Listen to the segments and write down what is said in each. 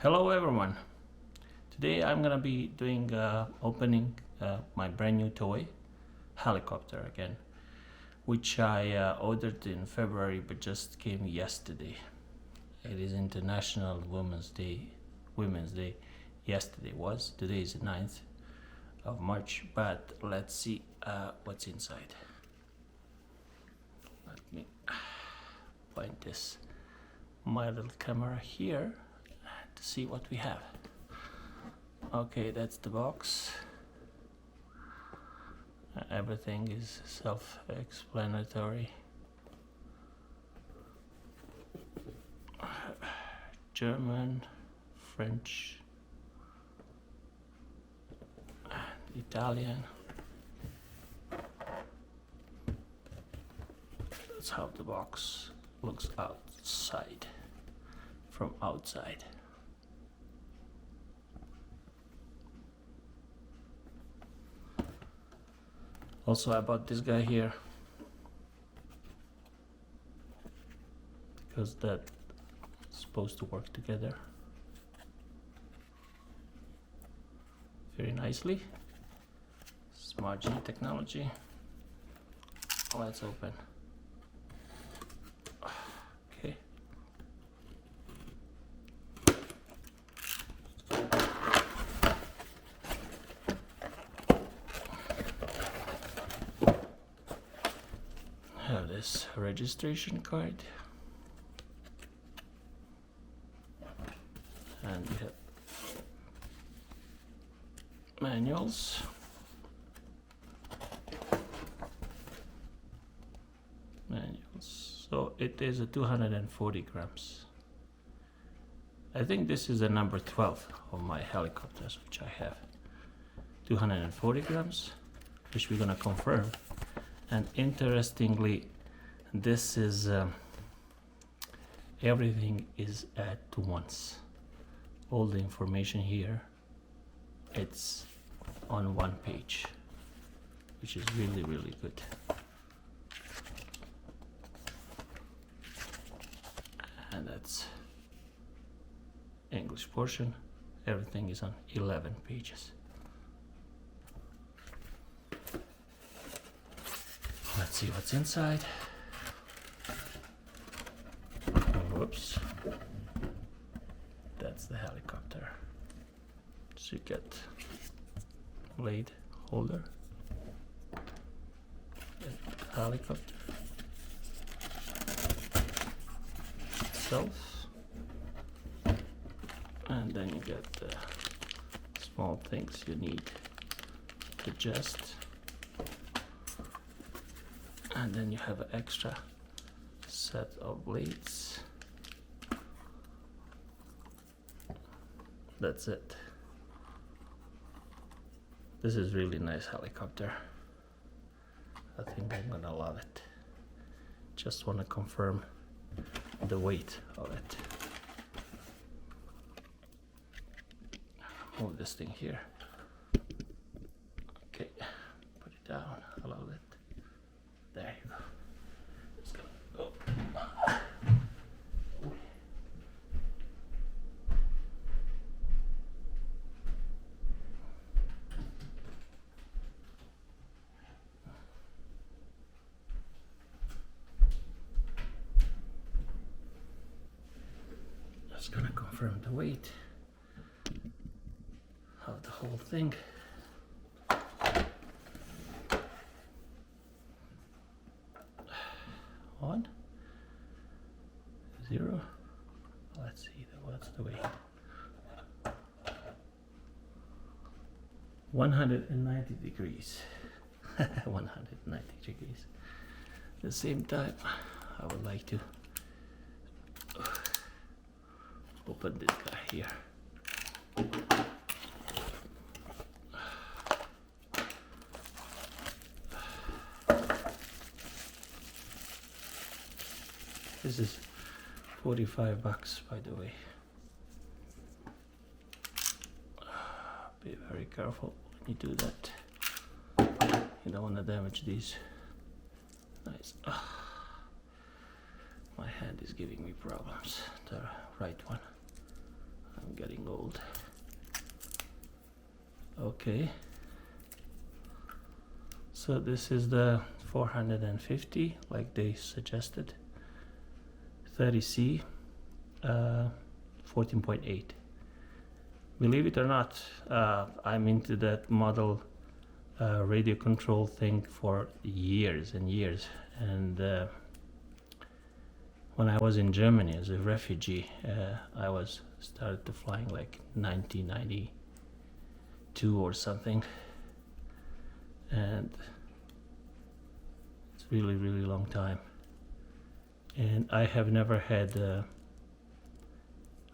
Hello everyone. Today I'm gonna be doing opening my brand new toy helicopter again, which I ordered in February but just came yesterday. It is International Women's Day. Yesterday was. Today is the 9th of March, but let's see what's inside. Let me point this my little camera here to see what we have. Okay, that's the box. Everything is self-explanatory. German, French, and Italian. That's how the box looks outside, from outside. Also, I bought this guy here because that's supposed to work together very nicely. Smart G technology. Let's open. Okay. Have this registration card, and we have manuals, so it is a 240 grams. I think this is the number 12 of my helicopters, which I have. 240 grams, which we're gonna confirm. And interestingly, this is everything is at once. All the information here, it's on one page, which is really, really good. And that's English portion. Everything is on 11 pages. Let's see what's inside. Whoops. That's the helicopter. So you get blade holder, helicopter itself, and then you get the small things you need to adjust. And then you have an extra set of blades. That's it. This is really nice helicopter. I think I'm gonna love it. Just want to confirm the weight of it. Move this thing here. Okay, put it down a little bit. There you go. It's gonna go. Just gonna confirm the weight of the whole thing. 1, 0. Let's see, what's the weight? 190 degrees. 190 degrees. At the same time, I would like to open this guy here. This is $45, by the way. Be very careful when you do that. You don't want to damage these. Nice. My hand is giving me problems. The right one. I'm getting Okay. So this is the 450, like they suggested. 30C, 14.8. Believe it or not, I'm into that model radio control thing for years and years. And when I was in Germany as a refugee, I started to flying like 1992 or something. And it's really, really long time. And I have never had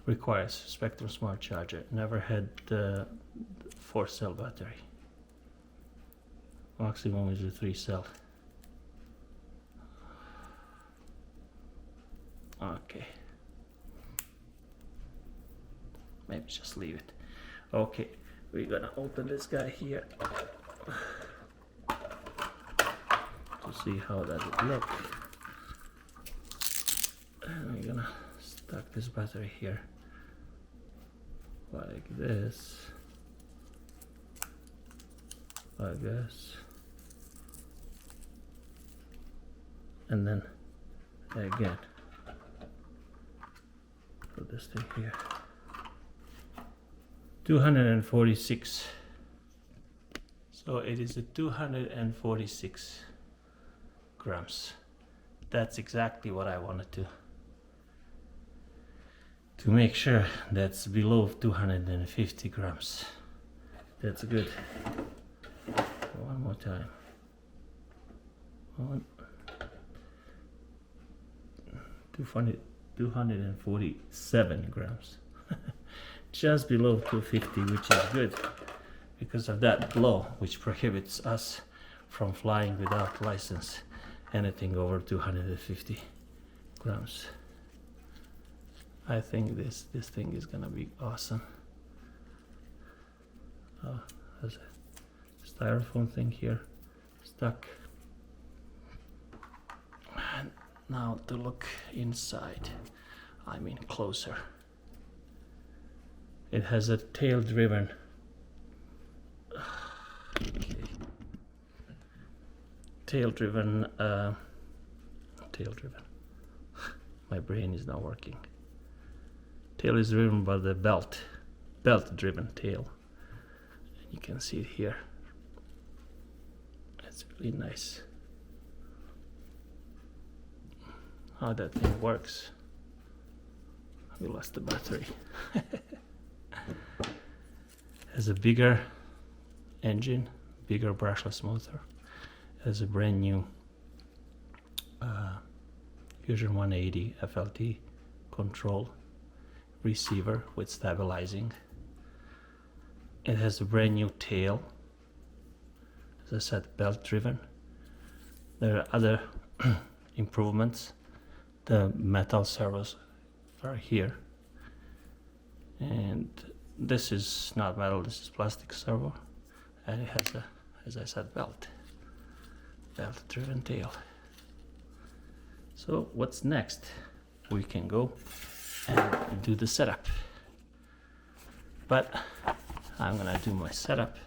requires Spektrum Smart Charger. Never had the 4-cell battery. Maximum is a 3-cell. Okay. Maybe just leave it. Okay, we're gonna open this guy here to see how does it look. And we're gonna stuck this battery here like this, like this, and then again put this thing here. 246. So it is a 246 grams. That's exactly what I wanted to make sure that's below 250 grams. That's good. One more time. 247 grams. Just below 250, which is good because of that law which prohibits us from flying without license anything over 250 grams. I think this thing is gonna be awesome. Oh, there's a styrofoam thing here stuck. And now to look inside, I mean closer. It has a tail-driven. Okay. Tail-driven. My brain is not working. Tail is driven by the belt-driven tail. And you can see it here. It's really nice. How that thing works. We lost the battery. Has a bigger engine, bigger brushless motor. Has a brand new Fusion 180 FLT control receiver with stabilizing. It has a brand new tail. As I said, belt driven. There are other improvements. The metal servos are here. And this is not metal, this is plastic servo. And it has a, as I said, belt driven tail. So what's next? We can go and do the setup. But I'm gonna do my setup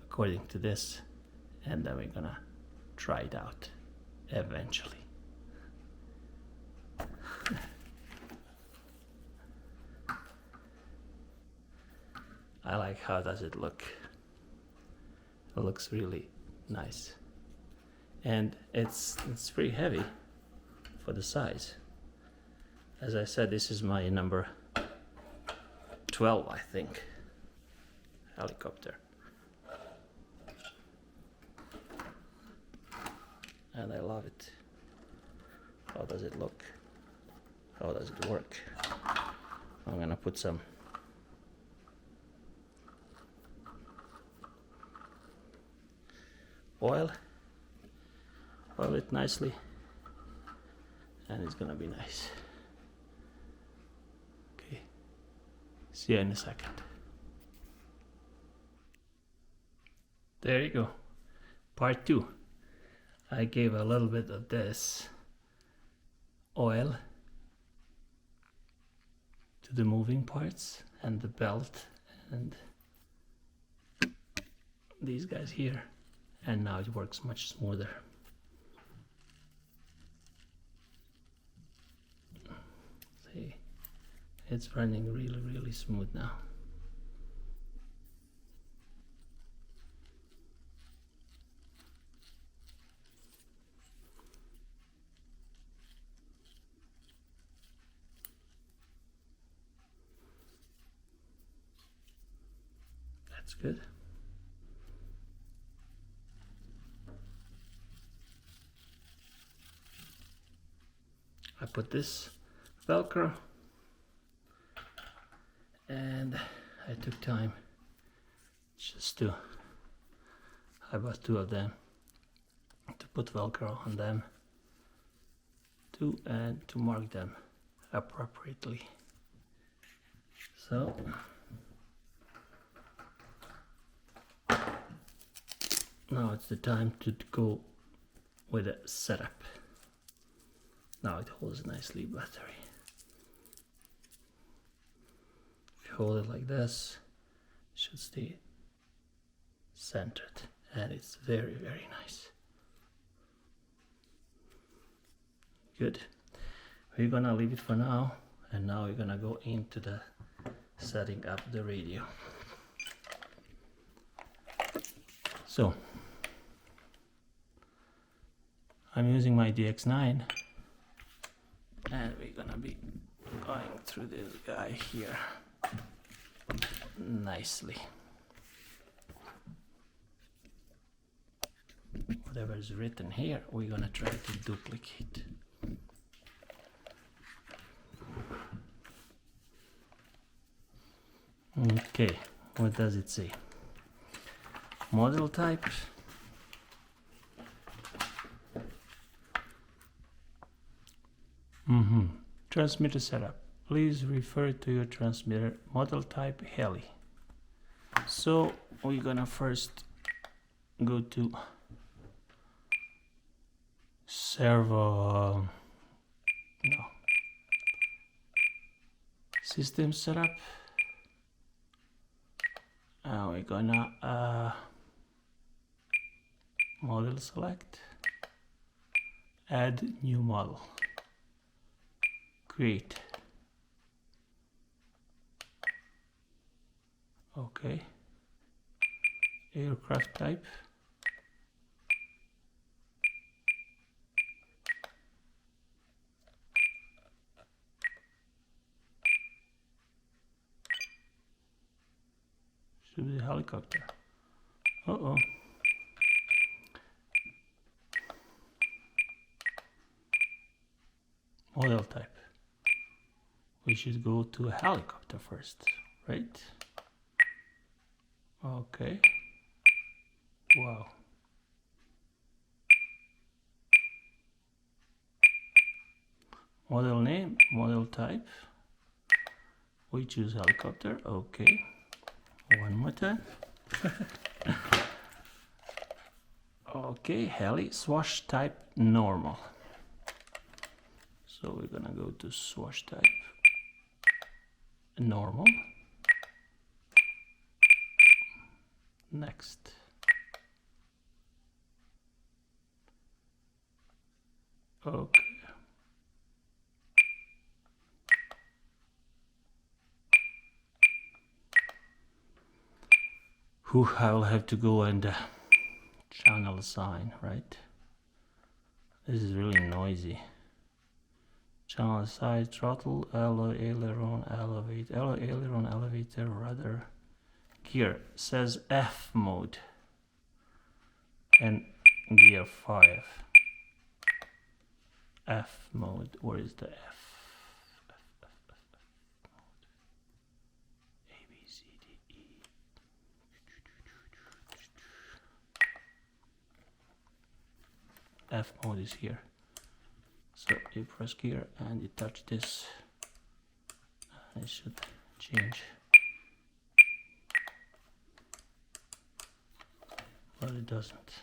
according to this, and then we're gonna try it out eventually. I like how does it look. It looks really nice. And it's pretty heavy for the size. As I said, this is my number 12, I think, helicopter. And I love it. How does it look? How does it work? I'm gonna put some oil it nicely, and it's gonna be nice. Okay, see you in a second. There you go, part 2. I gave a little bit of this oil to the moving parts and the belt, and these guys here, and now it works much smoother. See, it's running really smooth now. That's good. I put this Velcro, and I took time just to, I bought 2 of them, to put Velcro on them too, and to mark them appropriately. So now it's the time to go with a setup. Now it holds nicely battery. If you hold it like this, it should stay centered, and it's very nice. Good. We're gonna leave it for now, and now we're gonna go into the setting up the radio. So I'm using my DX9, and we're gonna be going through this guy here nicely. Whatever is written here, we're gonna try to duplicate. Okay, what does it say? Model type. Transmitter setup. Please refer to your transmitter model type Heli. So we're gonna first go to Servo, no, system setup. We're gonna model select, add new model, create. Okay, aircraft type, should be a helicopter. Model type, we should go to a helicopter first, right? Okay. Wow. Model name, model type, we choose helicopter. Okay, one more time. Okay, heli, swash type normal. So we're gonna go to swash type normal. Next. Okay. I will have to go and channel sign, right? This is really noisy. Channel side, throttle, aileron, aileron, elevator, rudder, gear. Says F mode and gear 5. F mode. Where is the F? A, B, C, D, E. F mode is here. So you press gear and you touch this, and it should change. But it doesn't.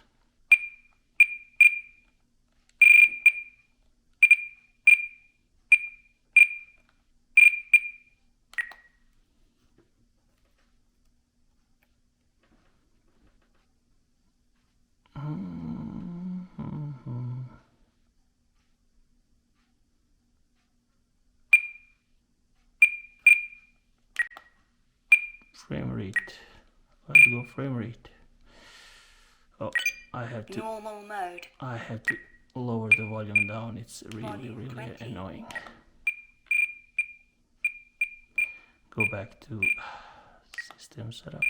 frame rate. Let's go frame rate. Oh, I have to normal mode. I have to lower the volume down. It's really 20. annoying. Go back to system setup.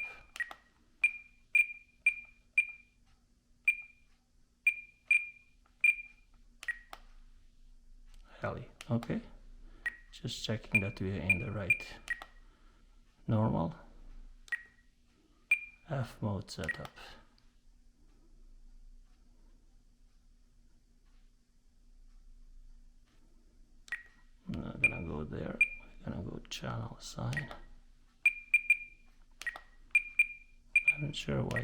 Heli, okay. Just checking that we are in the right normal F mode setup. I'm not gonna go there. We're gonna go channel assign. I'm not sure why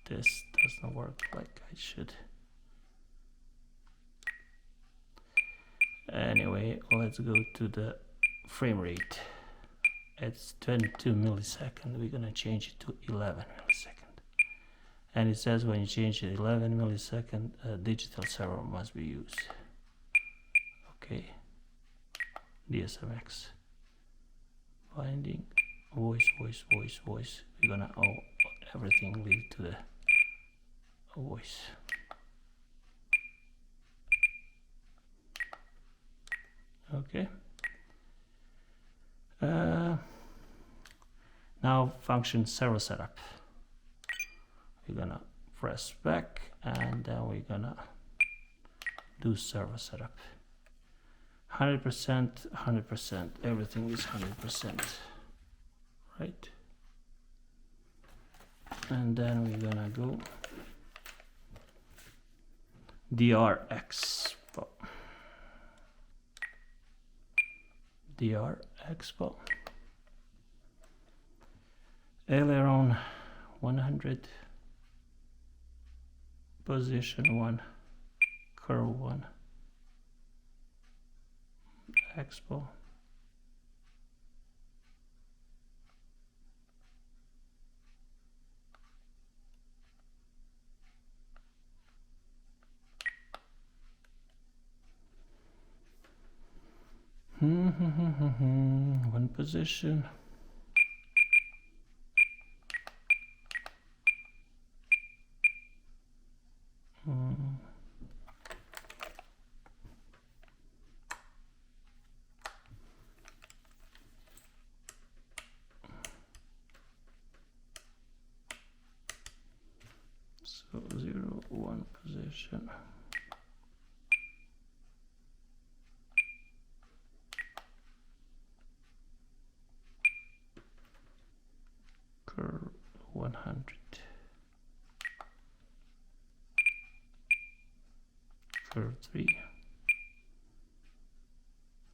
this doesn't work like I should. Anyway, let's go to the frame rate. It's 22 milliseconds. We're gonna change it to 11 milliseconds. And it says when you change it 11 milliseconds, a digital servo must be used. Okay. DSMX. Binding. Voice. We're gonna everything lead to the voice. Okay. Now function servo setup. We're gonna press back and then we're gonna do servo setup. 100%, everything is 100%, right? And then we're gonna go DR Expo. Aileron 100, position 1, curve 1, Expo. One position. So 0, 1 position. Curve 100. Curve 3.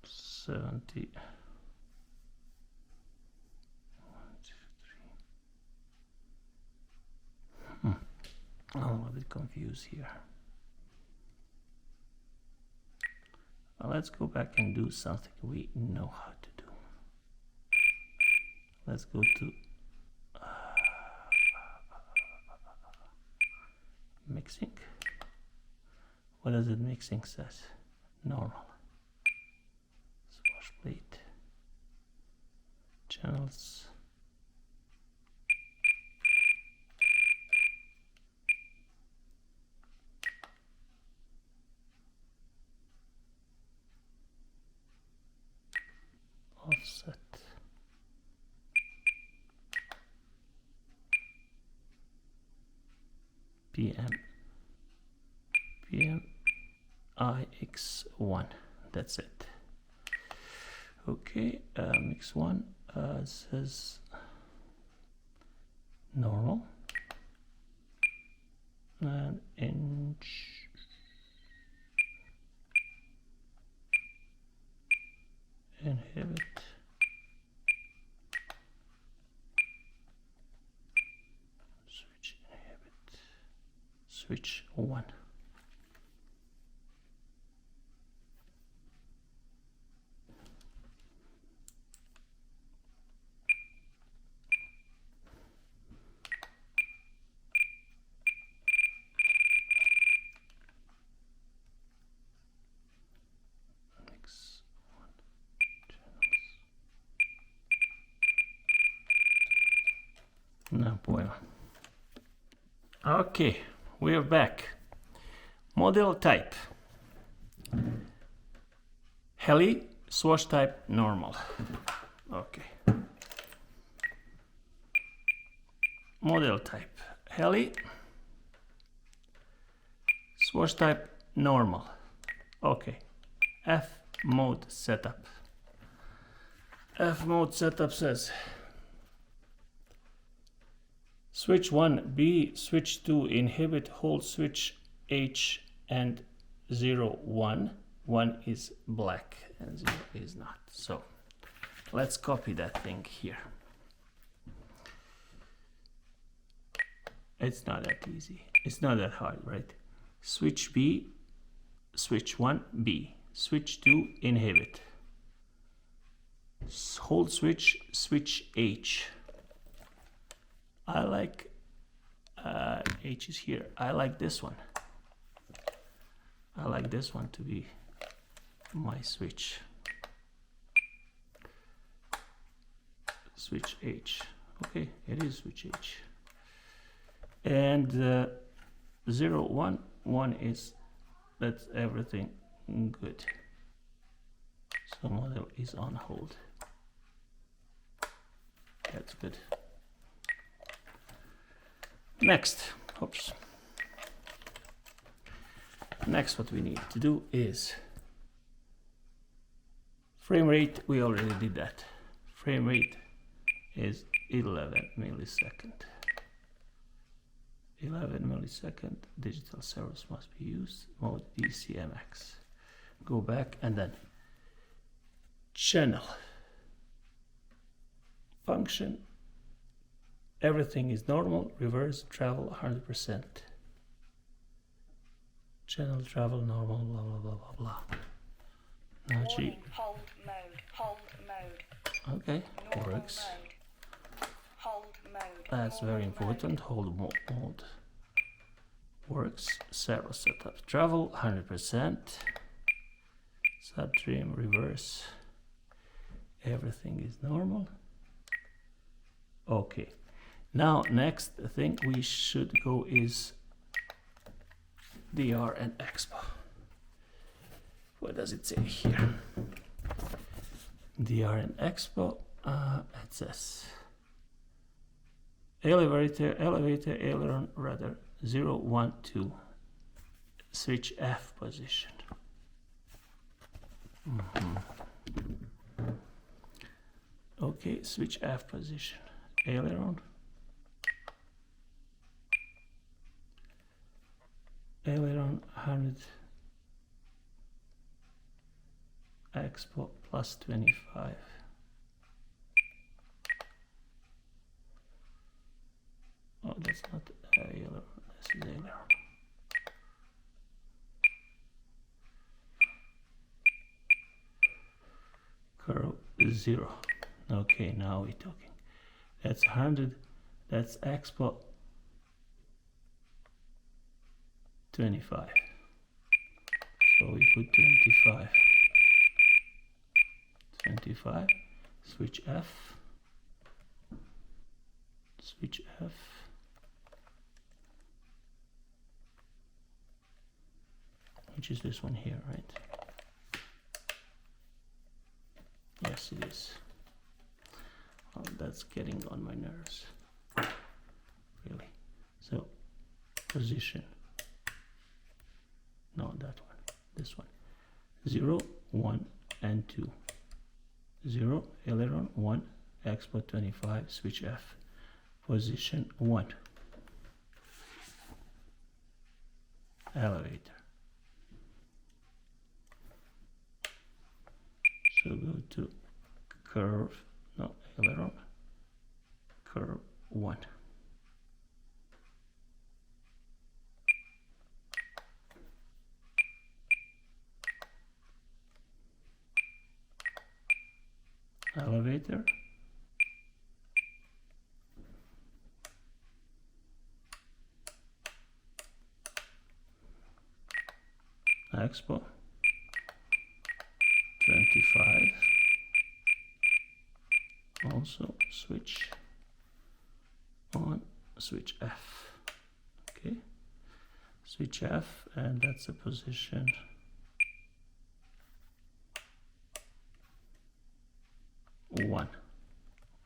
70. 1, 2, 3. I'm a bit confused here. Let's go back and do something we know how to do. Let's go to mixing. What does it mixing says? Normal. Swash plate. Channels. Offset. PM IX1, that's it. Okay, mix 1 says normal and inch inhibit switch inhibit switch 1. No bueno. Okay, we are back. Model type. Heli, swash type, normal. Okay. Model type. Heli, swash type, normal. Okay. F mode setup. F mode setup says switch 1 B, switch 2 inhibit, hold switch H and 0 1. 1 is black and 0 is not. So let's copy that thing here. It's not that easy. It's not that hard, right? Switch B, switch 1 B, switch 2 inhibit, hold switch, switch H. I like H is here. I like this one. I like this one to be my switch. Switch H. Okay, it is switch H. And 0 1 1 is, that's everything good. So model is on hold. That's good. Next, oops. Next, what we need to do is frame rate. We already did that. Frame rate is 11 millisecond. 11 millisecond. Digital servos must be used. Mode DSMX. Go back and then channel function. Everything is normal. Reverse travel 100%. Channel travel normal. Blah blah blah blah blah. Now Warning, hold mode. Hold mode. Okay, Normal works. mode. Hold mode. That's very important. Hold mode works. Servo setup. Travel 100%. Subtrim reverse. Everything is normal. Okay. Now next thing we should go is DR and Expo. What does it say here? DR and Expo. It says elevator, aileron, rudder, 0 1 2. Switch F position. Okay, switch F position. Aileron. Aileron 100. Expo plus 25. Oh, that's not aileron. This is aileron. Curve 0. Okay, now we're talking. That's 100. That's Expo 25. So we put 25. 25. Switch F. Switch F. Which is this one here, right? Yes, it is. Oh, that's getting on my nerves. Really. So, position. No, that one. This one. 0, 1, and 2. 0, aileron, 1, Expo 25, switch F. Position 1. Elevator. So go to curve, no, aileron, curve 1. Elevator. Expo 25. Also switch on, switch F. Okay, switch F, and that's a position 1,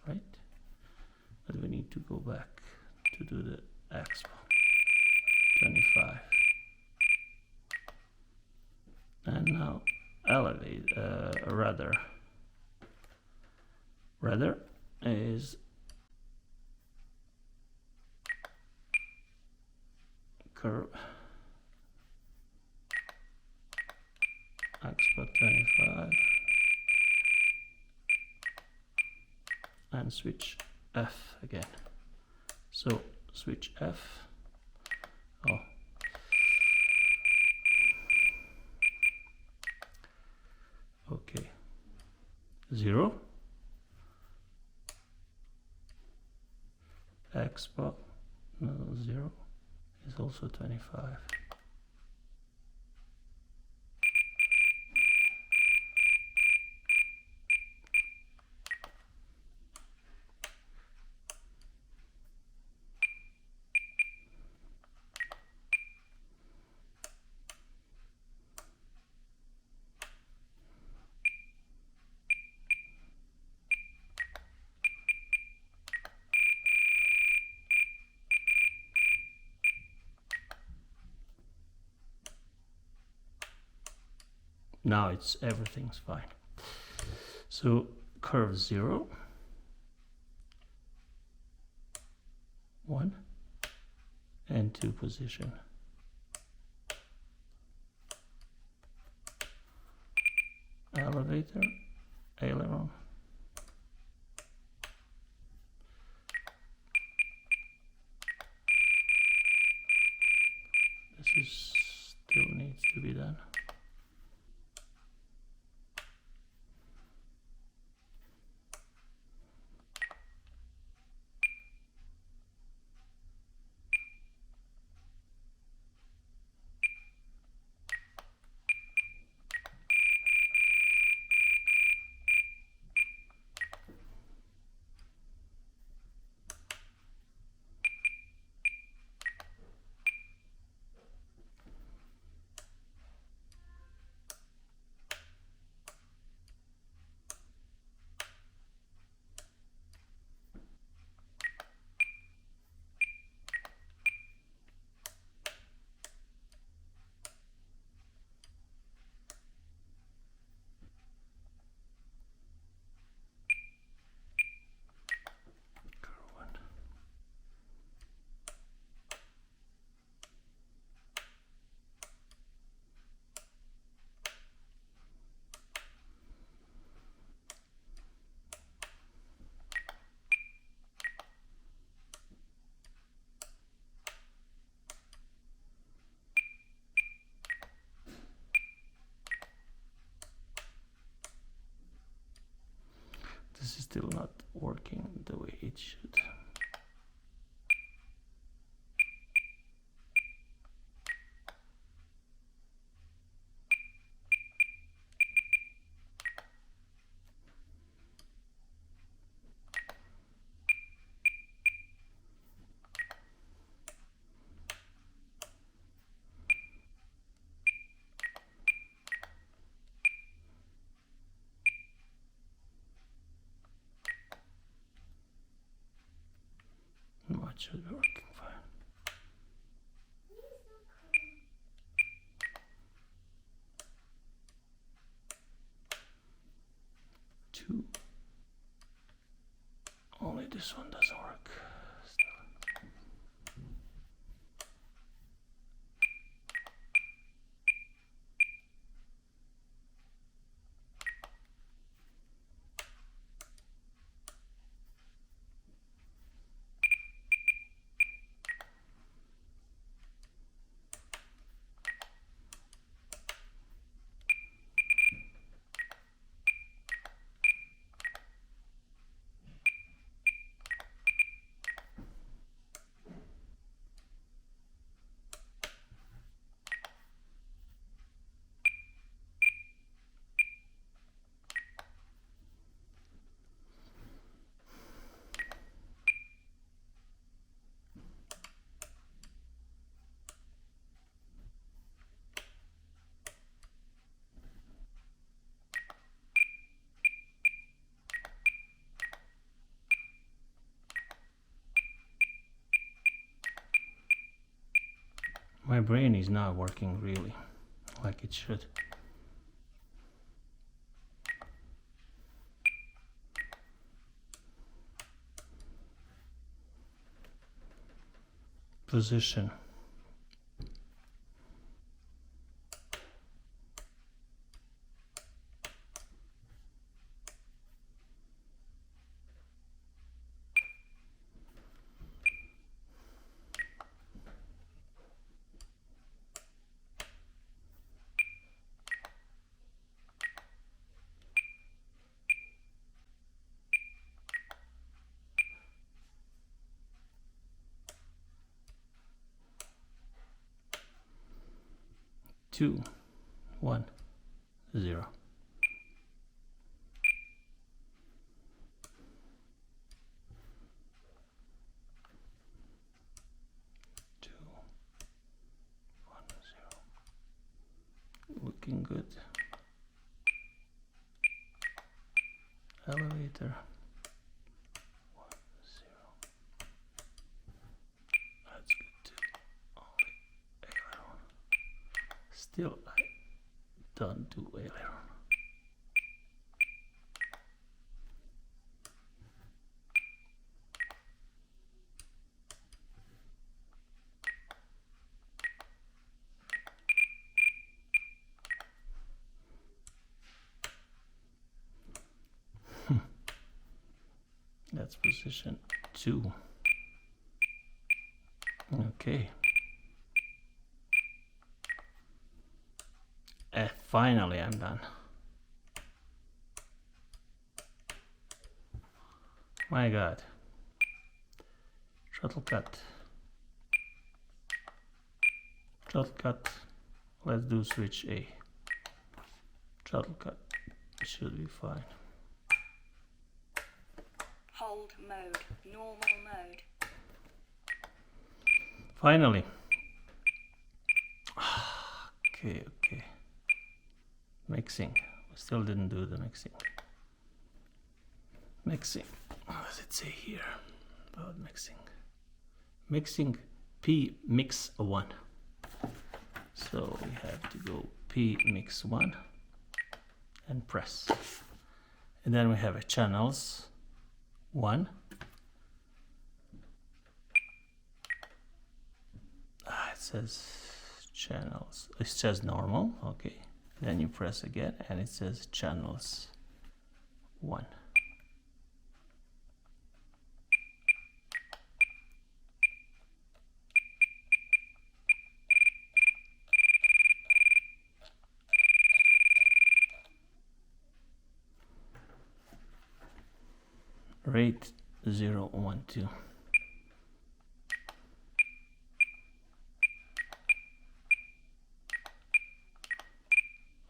right? But we need to go back to do the expo. 25. And now elevate, rudder is curve expo 25 and switch F again. So switch F. Oh, okay, 0, expo, no, 0 is also 25. Now everything's fine. So curve 0, 1, and 2 position. Elevator, aileron. This still needs to be done. This is still not working the way it should. No, it should be working fine. Two. Only this one doesn't work. Still. My brain is not working really like it should. Position. Two, 1, 0. Looking good. Elevator. 1, 0. That's good too. Only aileron. Still, I don't do aileron. That's position 2. Okay. Finally I'm done. My God. Shuttle cut. Shuttle cut. Let's do switch A. Shuttle cut. Should be fine. Hold mode. Normal mode. Finally. Okay. Mixing. We still didn't do the mixing. Mixing. What does it say here about mixing? Mixing P mix 1. So we have to go P mix 1 and press. And then we have a channels 1. It says channels. It says normal. Okay. Then you press again and it says channels 1. Rate 0, 1, 2.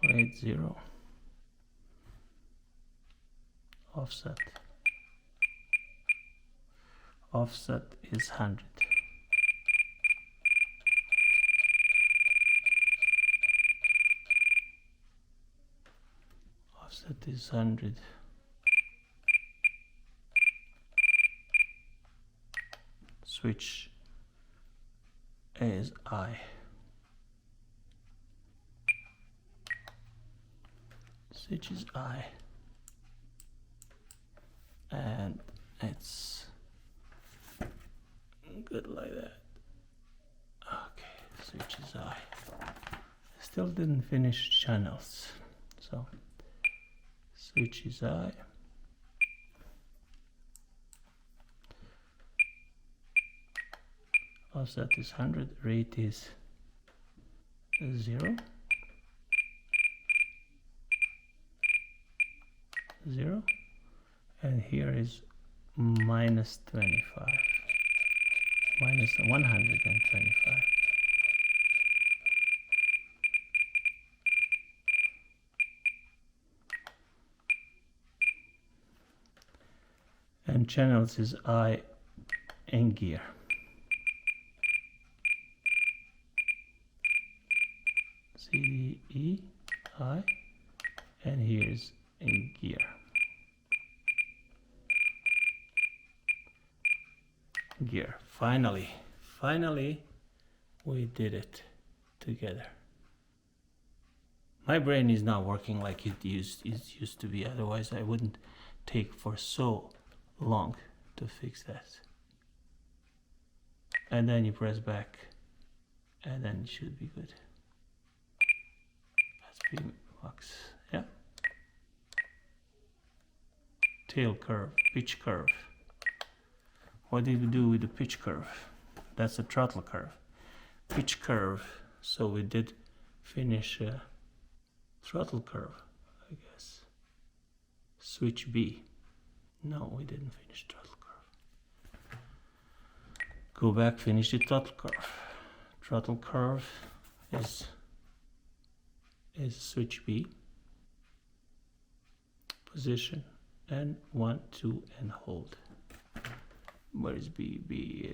Rate 0. Offset. Offset is 100. Offset is 100. Switch is I. Switch is I. And it's good like that. Okay, switch is I. Still didn't finish channels. So switch is I. Offset is 100, rate is 0. 0. And here is minus 25. Minus 125. And channels is I and gear. C, D, E, I, and here is in gear. Gear. Finally we did it. together. My brain is not working like it used to be, otherwise I wouldn't take for so long to fix that. And then you press back, and then it should be good. That's pretty much, yeah. Tail curve, pitch curve. What did we do with the pitch curve? That's a throttle curve. Pitch curve, so we did finish throttle curve, I guess. Switch B. No, we didn't finish throttle curve. Go back, finish the throttle curve. Throttle curve is switch B. Position and 1, 2 and hold. Where is B? B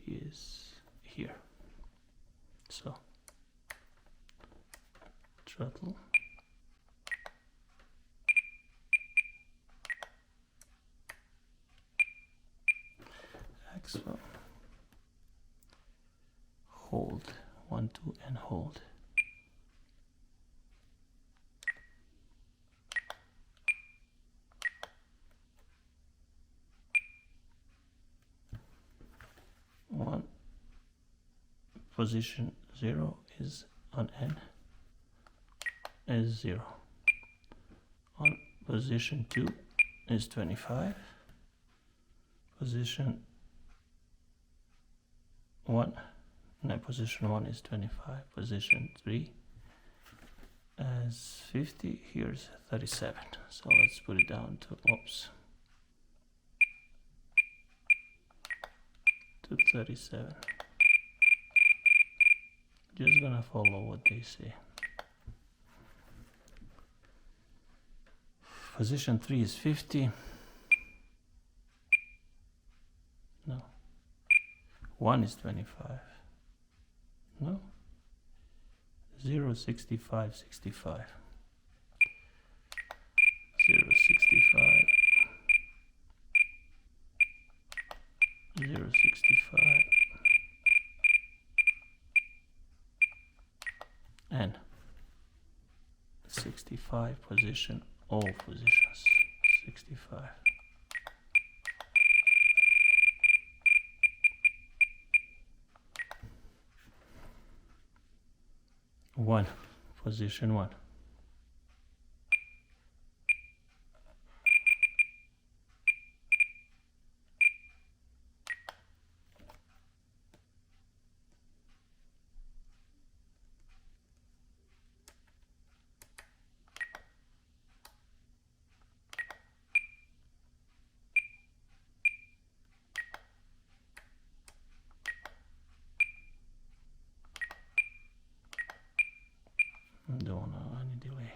is here. So throttle. Axle. Hold. 1, 2 and hold. One. Position 0 is on N is 0. On position 2 is 25. Position 1, no, position 1 is 25. Position 3 is 50. Here's 37. So let's put it down to, oops, to 37. Just gonna follow what they say. Position 3 is 50. No. 1 is 25. No. 0, 65, 65. 0, 65. 0, 65. And 65 position, all positions, 65. One, position 1. Don't want any delay.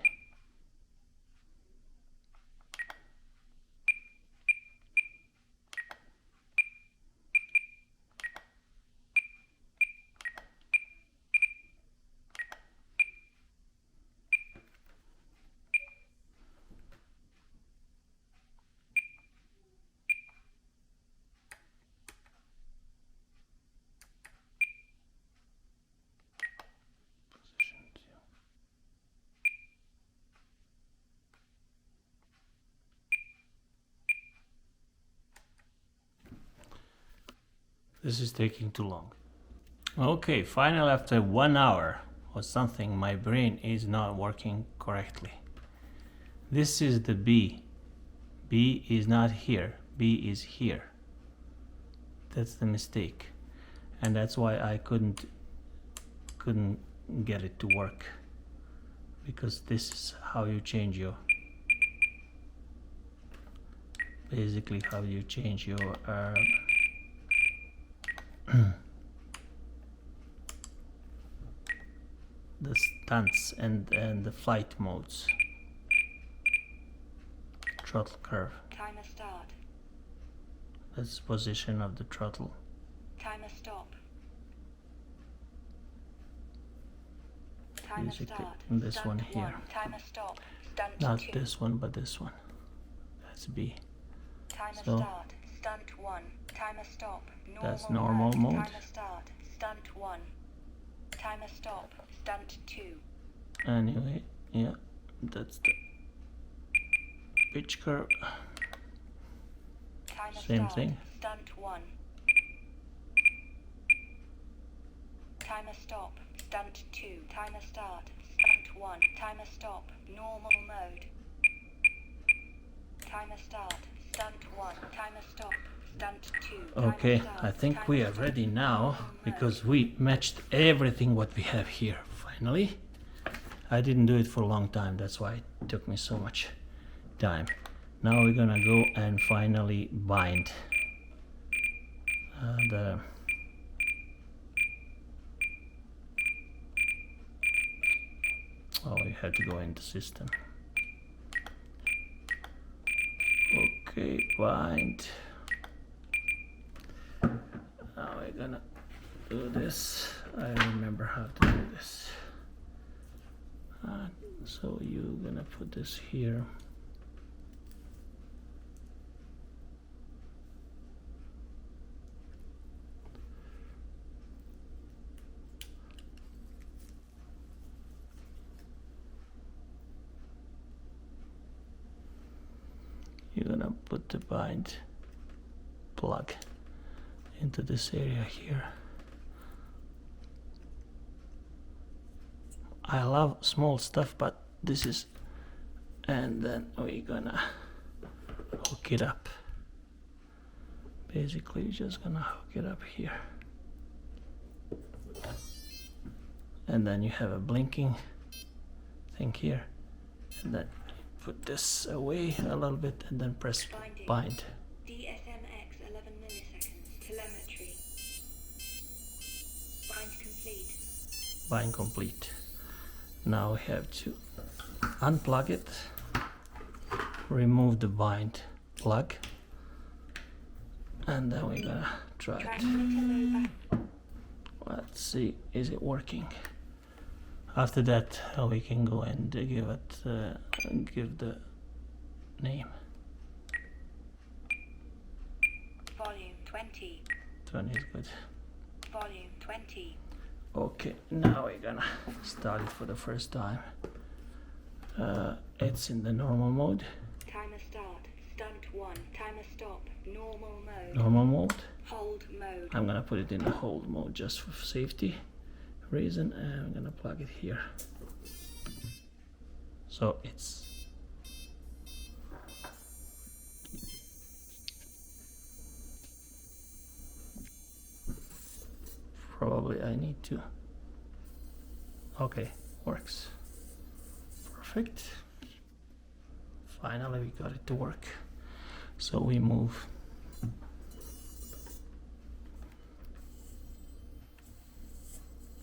This is taking too long. Okay, finally after 1 hour or something, my brain is not working correctly. This is the B. B is not here. B is here. That's the mistake. And that's why I couldn't get it to work. Because this is how you change your, basically how you change your the stunts and the flight modes. Throttle curve. Timer start. That's the position of the throttle. Timer stop. Timer Basically, start. this Stunt one here. 1. Timer stop. Stunt Not 2. this one, but this one. That's B. Timer So, start. Stunt 1. Timer stop. That's normal mode. Timer start. Stunt 1. Timer stop. Stunt 2. Anyway, yeah, that's the pitch curve. Timer Same start. thing. Stunt 1. Timer stop. Stunt 2. Timer start. Stunt 1. Timer stop. Normal mode. Timer start. Stunt 1. Timer stop. Stunt 2. Okay, I think we are ready now because we matched everything what we have here finally. I didn't do it for a long time, that's why it took me so much time. Now we're gonna go and finally bind oh, you have to go into system. Okay, bind. Now we're gonna do this. I remember how to do this. So you're gonna put this here. You're gonna put the bind plug into this area here. I love small stuff, but this is, and then we're gonna hook it up. Basically, you're just gonna hook it up here. And then you have a blinking thing here, and then put this away a little bit and then press bind. DSMX 11 milliseconds. Telemetry. Bind complete. Bind complete. Now we have to unplug it, remove the bind plug, and then we're gonna try it. Let's see, is it working? After that, we can go and give it, give the name. Volume 20. 20 is good. Volume 20. Okay, now we're gonna start it for the first time. It's in the normal mode. Timer start. Stunt 1. Timer stop. Normal mode. Normal mode. Hold mode. I'm gonna put it in the hold mode just for safety reason, and I'm gonna plug it here. So it's probably I need to. Okay, works. Perfect. Finally we got it to work. So we move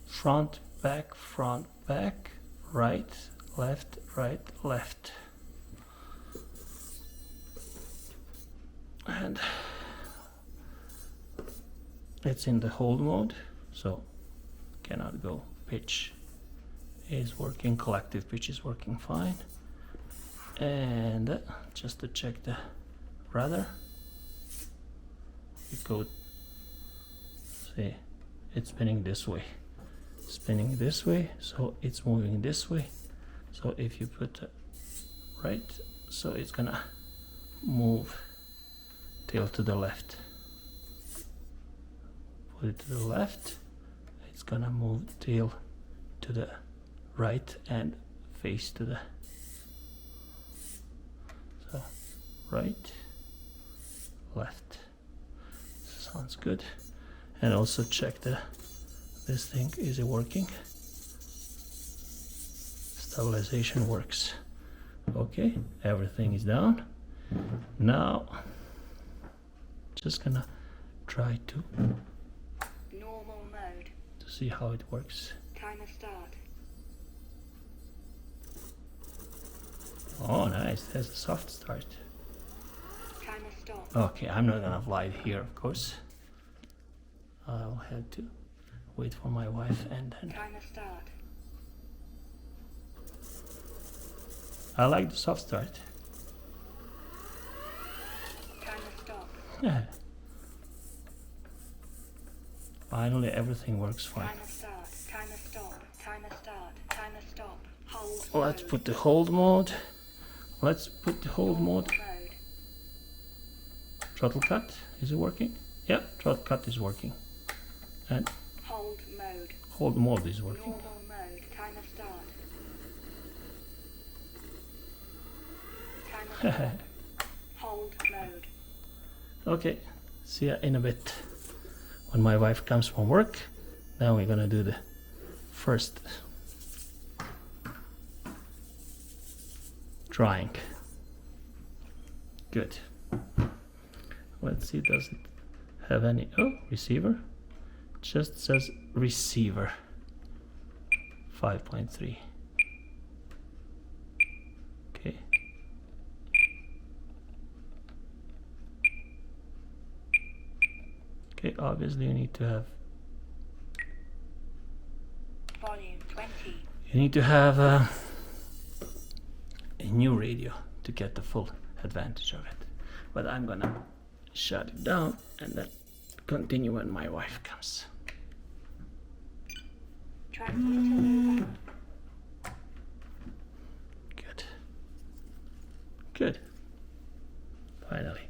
front, back, right, left, left. And it's in the hold mode, so cannot go. Pitch is working, collective pitch is working fine. And just to check the rudder, we go, see, it's spinning this way. Spinning this way, so it's moving this way. So if you put right, so it's gonna move tail to the left. Put it to the left, it's gonna move tail to the right and face to the, so right, left. Sounds good. And also check this thing, is it working? Stabilization works. Okay, everything is down. Now, just gonna try to Normal mode. see how it works. Timer start. Oh, nice, there's a soft start. Timer stop. Okay, I'm not gonna fly it here, of course. I'll have to wait for my wife and then. Timer start. I like the soft start. Timer stop. Yeah. Finally, everything works fine. Timer start. Timer stop. Let's put the hold mode. Let's put the hold mode. Throttle cut, is it working? Yep, throttle cut is working. And hold mode is working. Normal mode. Timer start. Timer stop. Hold mode. Okay, see ya in a bit. When my wife comes from work, now we're gonna do the first drying. Good. Let's see, does it have any, oh, receiver? Just says receiver 5.3. Okay. Okay, obviously you need to have Volume 20. you need to have a new radio to get the full advantage of it. But I'm gonna shut it down and then continue when my wife comes. Transmitter low. Good. Good. Finally.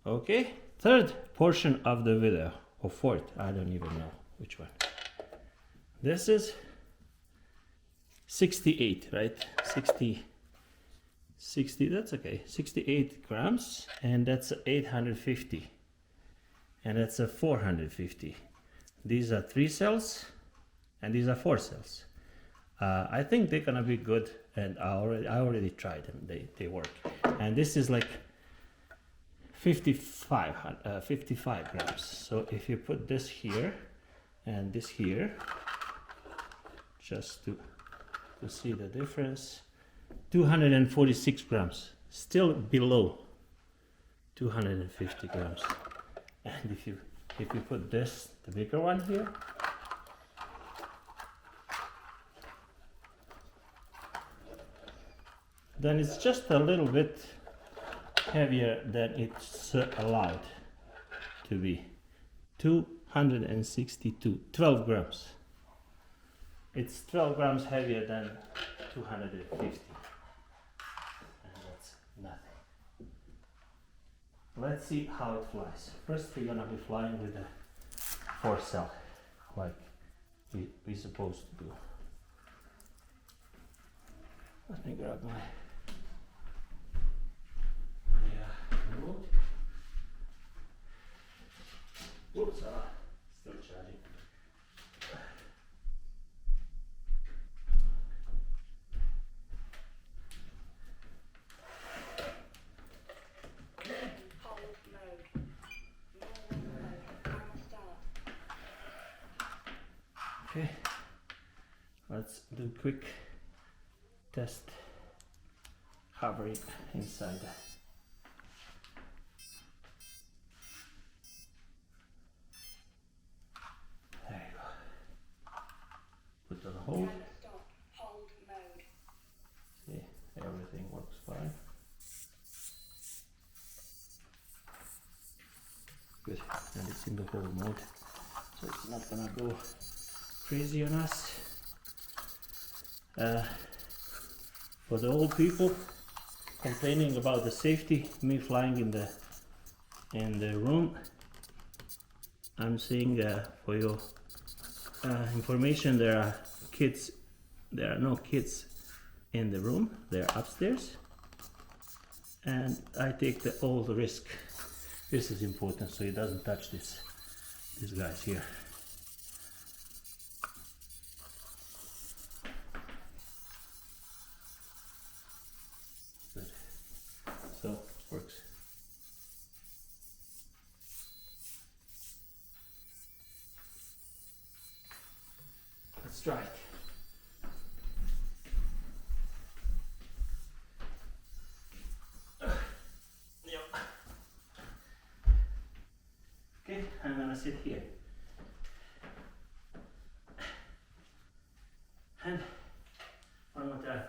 Okay, third portion of the video, or fourth, I don't even know which one. This is 68, right? 60, that's okay. 68 grams, and that's 850. And that's a 450. These are 3 cells, and these are 4 cells. I think they're gonna be good, and I already tried them. They work. And this is like 55 grams. So if you put this here and this here, just to see the difference, 246 grams, still below 250 grams. And if you put this, the bigger one here, then it's just a little bit heavier than it's allowed to be. 262, 12 grams. It's 12 grams heavier than 250. And that's nothing. Let's see how it flies. First we're gonna be flying with a 4 cell, like we're supposed to do. Let me grab my remote. Whoops, still charging. Hold mode. Normal mode. Timer start. Okay, let's do quick test hovering inside. There you go. Put on hold. Timer stop. Hold mode. See, everything works fine. Good, and it's in the hold mode, so it's not gonna go crazy on us. For the old people complaining about the safety, me flying in the room, I'm saying for your information, there are no kids in the room, they're upstairs, and I take all the risk. This is important, so he doesn't touch these guys here. Good. So works. Let's try it. Okay, I'm gonna sit here. And one more time.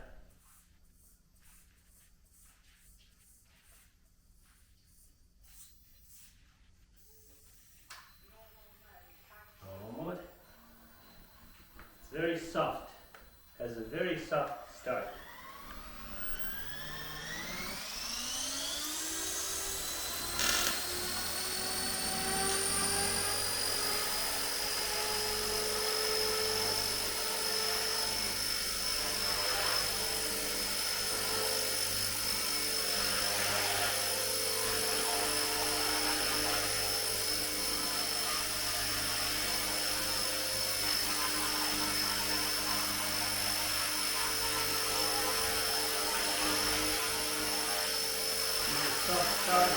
very soft, has a very soft start. Soft start.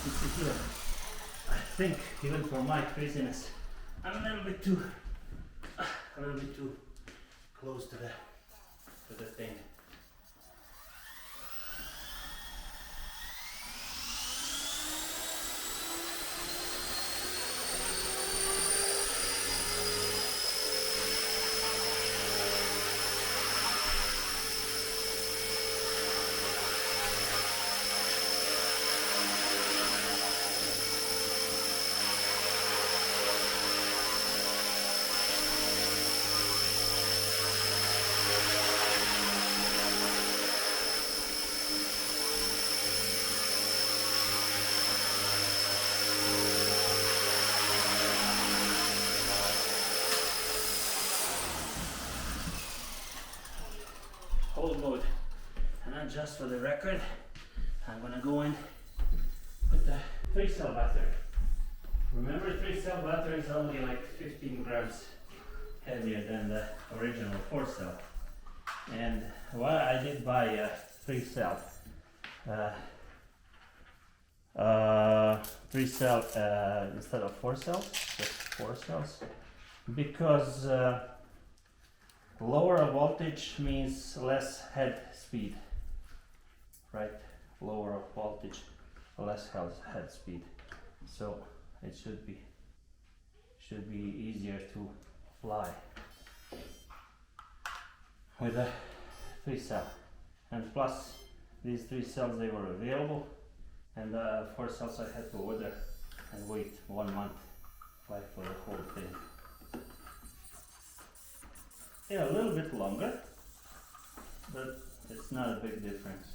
You see here, I think even for my craziness, I'm a little bit too close to the thing. Hold mode, and then just for the record, I'm gonna go in with the 3-cell battery. Remember, 3-cell battery is only like 15 grams heavier than the original 4-cell. And why I did buy a 3-cell, 3-cell instead of 4 cells, just 4 cells, because lower voltage means less head speed, right? Lower voltage, less head speed. So it should be easier to fly with a 3-cell. And plus, these 3 cells, they were available, and 4 cells I had to order and wait 1 month, like for the whole thing. Yeah, a little bit longer, but it's not a big difference.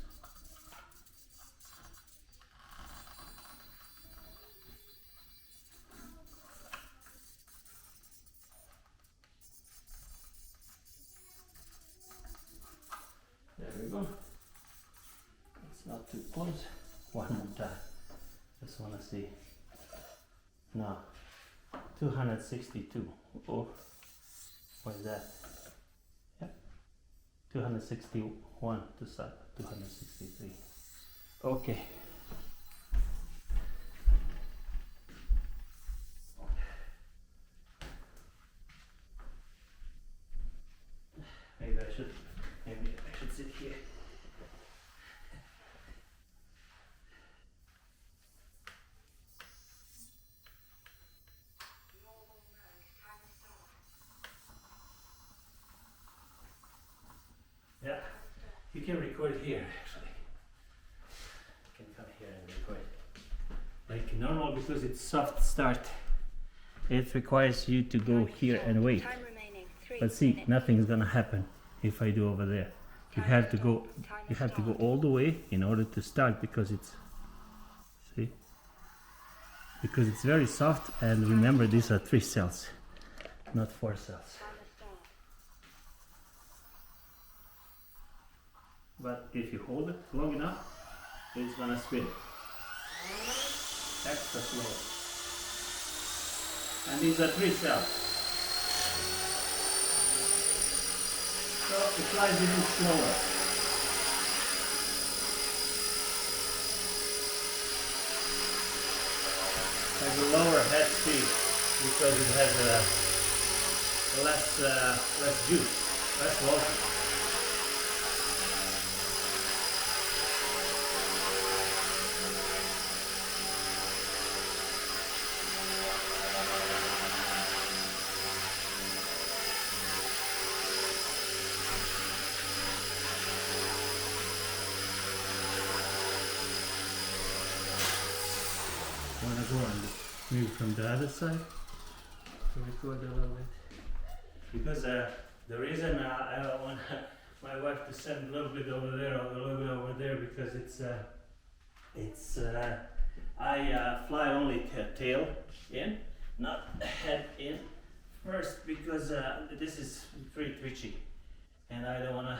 There we go. It's not too close. One more time. Just want to see. No. 262. Oh, what is that? 261 to start, 263. Okay. Maybe I should sit here. Yeah, you can record here actually. You can come here and record. Like normal, because it's soft start, it requires you to go here and wait. But see, nothing's gonna happen if I do over there. You have to go all the way in order to start, because it's, see? Because it's very soft, and remember, these are 3 cells, not 4 cells. But if you hold it long enough, it's gonna spin extra slow. And these are 3 cells. So it flies even slower. It has a lower head speed because it has less juice, less voltage. want to go and maybe from the other side to record a little bit. Because the reason I want my wife to send a little bit over there or a little bit over there, because it's I fly only tail in, not head in first, because this is pretty twitchy and I don't want to,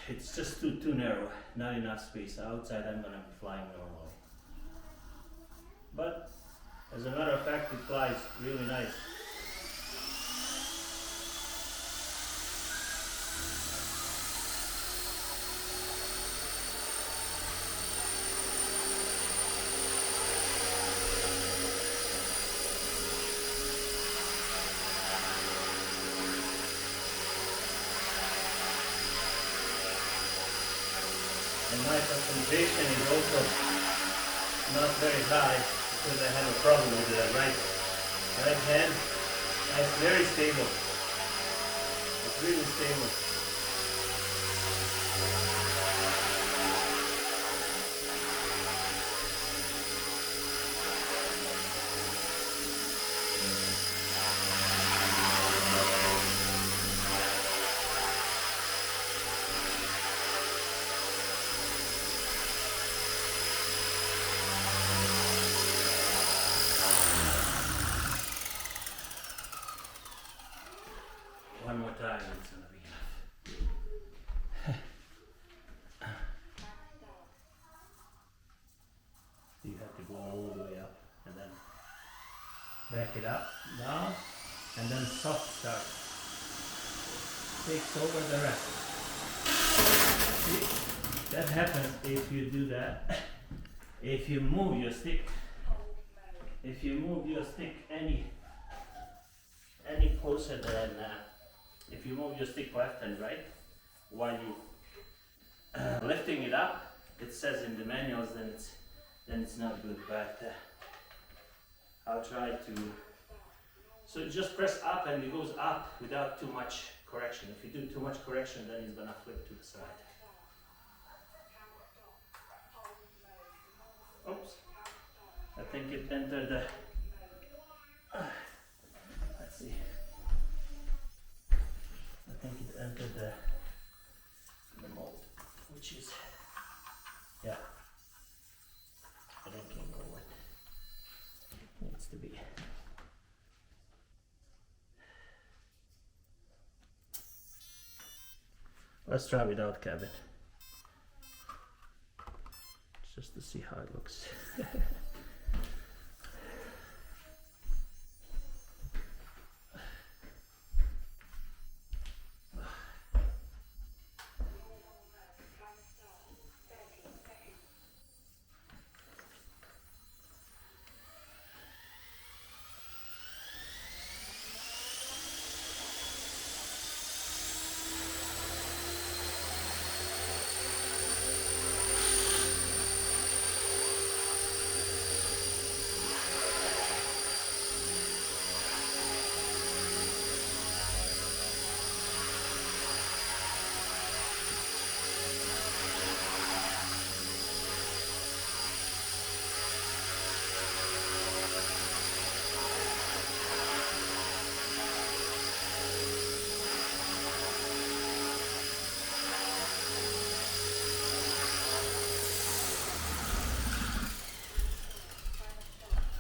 it's just too narrow, not enough space. Outside I'm gonna be flying normally. But as a matter of fact, it flies really nice. And my concentration is also not very high because I have a problem with the right hand. It's very stable. It's really stable. One more time, it's gonna be enough. You have to go all the way up and then back it up, down, and then soft start. Takes over the rest. See, that happens if you do that. If you move your stick, any closer than if you move your stick left and right while you lifting it up, it says in the manuals, then it's not good. But I'll try to. So just press up and it goes up without too much correction. If you do too much correction, then it's gonna flip to the side. Oops! I think it entered the. Let's see. I think it entered the mode, which is, yeah, I don't know what needs to be. Let's try without cabin, just to see how it looks.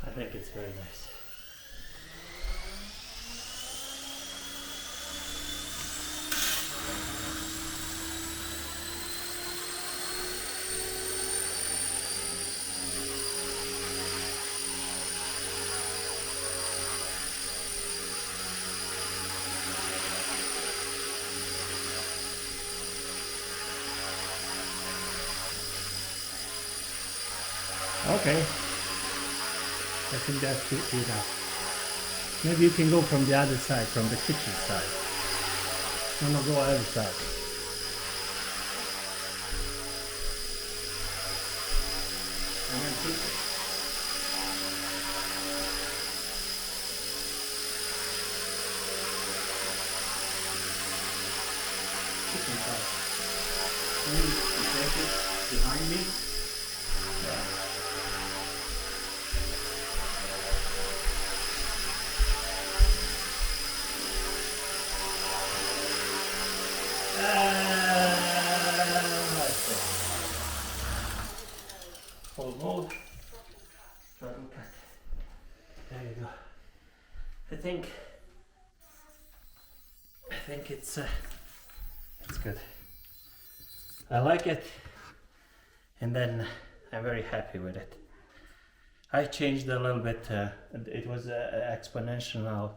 I think it's very nice. Okay. I think that's enough. Maybe you can go from the other side, from the kitchen side. I'm gonna go other side. And then keep it. Kitchen side. Can you take it behind me? Yeah. Full mode. Throttle cut. There you go. I think it's good. I like it, and then I'm very happy with it. I changed a little bit. It was exponential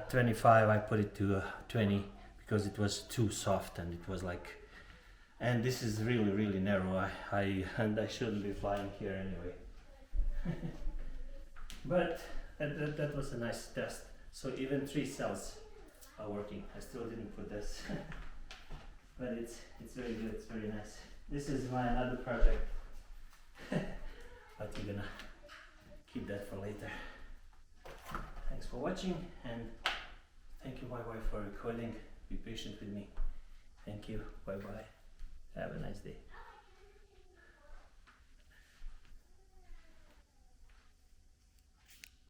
25. I put it to 20 because it was too soft, and it was like. And this is really narrow. I shouldn't be flying here anyway. But that was a nice test. So even 3 cells are working. I still didn't put this, but it's very good. It's very nice. This is my another project, but we're gonna keep that for later. Thanks for watching, and thank you, my wife, for recording. Be patient with me. Thank you. Bye bye. Have a nice day.